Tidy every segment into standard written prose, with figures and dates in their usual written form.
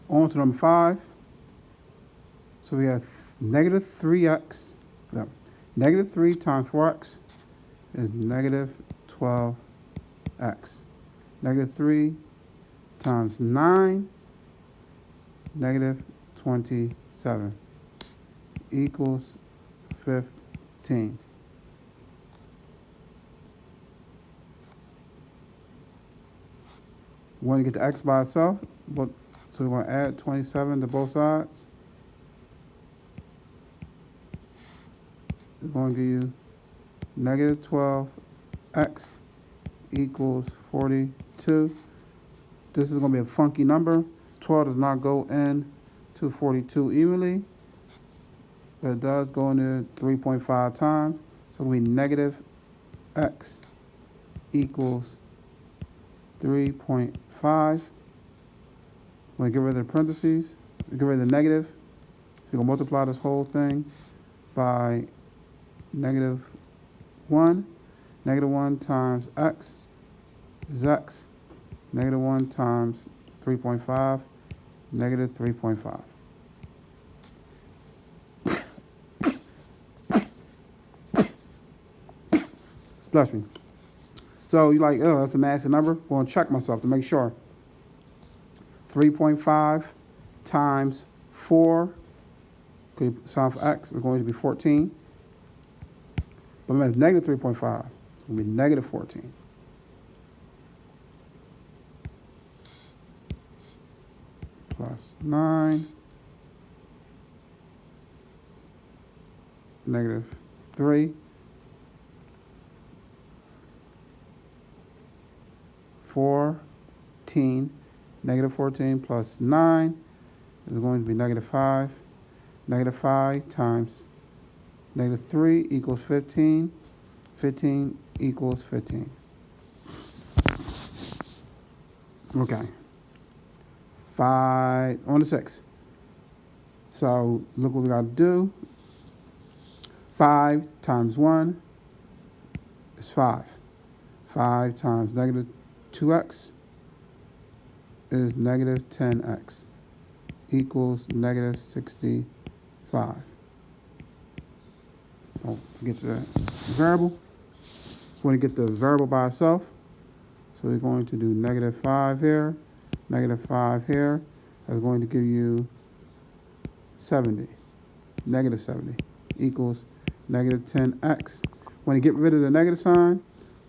On to number 5. So we have negative 3x. No, negative 3 times 4x is negative 12x. Negative 3 times 9, negative 27 equals 15. We want to get the x by itself, so we're going to add 27 to both sides. It's going to give you negative 12x equals 42. This is going to be a funky number. 12 does not go in to 42 evenly, but it does go in there 3.5 times. So it'll be negative x equals 3.5. We're going to get rid of the parentheses. Get rid of the negative. So we're going to multiply this whole thing by negative 1. Negative 1 times x is x. Negative 1 times 3.5, negative 3.5. Bless me. So you're like, oh, that's a nasty number. I'm going to check myself to make sure. 3.5 times 4, sign for x, is going to be 14. But remember, it's negative 3.5. It's going to be negative 14. Plus 9, negative 3, 14, negative 14 plus 9 is going to be negative 5. Negative 5 times negative 3 equals 15. 15 equals 15. Okay. 5 on to 6. So look what we got to do. 5 times 1 is 5. 5 times negative 2x is negative 10x equals negative 65. Oh, get to that variable. We're going to get the variable by itself. So we're going to do negative 5 here, negative 5 here. That's going to give you 70. Negative 70 equals negative 10x. When you get rid of the negative sign,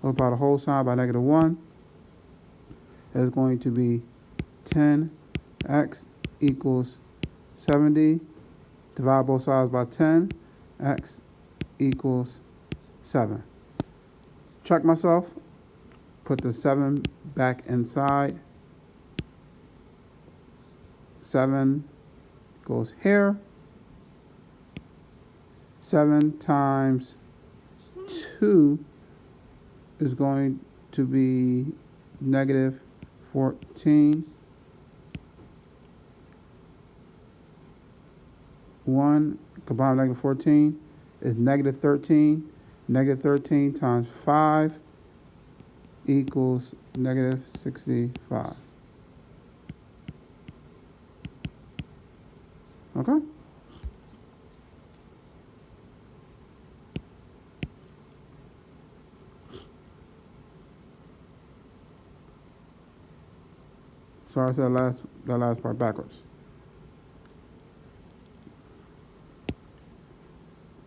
multiply the whole sign by negative 1. It's going to be 10x equals 70. Divide both sides by 10. X equals 7. Check myself. Put the 7 back inside. 7 goes here. 7 times 2 is going to be negative 14. 1 combined with negative 14 is negative 13. Negative 13 times 5 equals negative 65. Okay? Sorry, I said that last part backwards.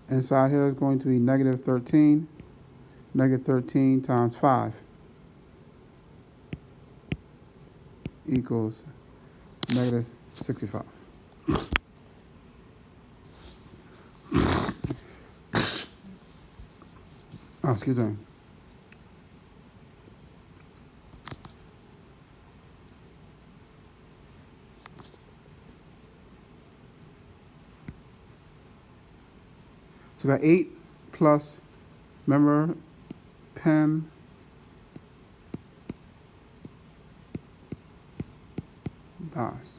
Inside here is going to be negative 13. Negative 13 times 5 equals negative 65. Oh, excuse me. So we got 8 plus, remember, PEM dies.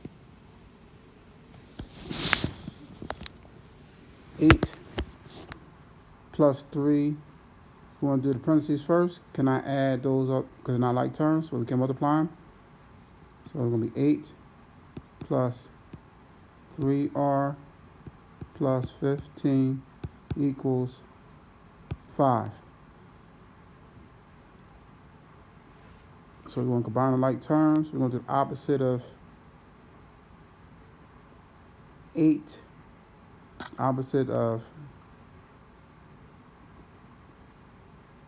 8 plus 3. We want to do the parentheses first. Can I add those up because they're not like terms, so we can multiply them? So it's going to be 8 plus 3r plus 15 equals 5. So we're going to combine the like terms. We're going to do the opposite of 8, opposite of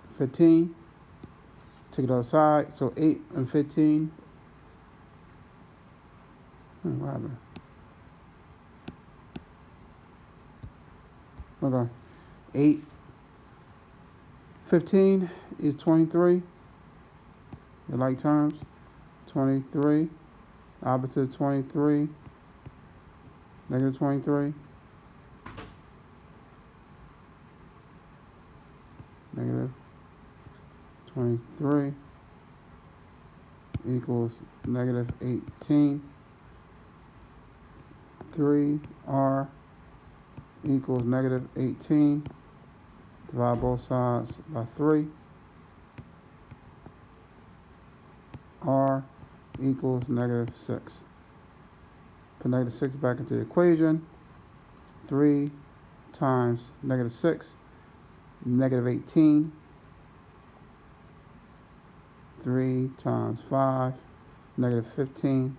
15. Take it to the other side. So 8 and 15. What happened? Okay. 8, 15 is 23. The like terms. 23. Opposite of 23. Negative 23. Negative 23 equals negative 18. 3r equals negative 18. Divide both sides by 3. R equals negative 6. Put negative 6 back into the equation. 3 times negative 6, negative 18. 3 times 5, negative 15.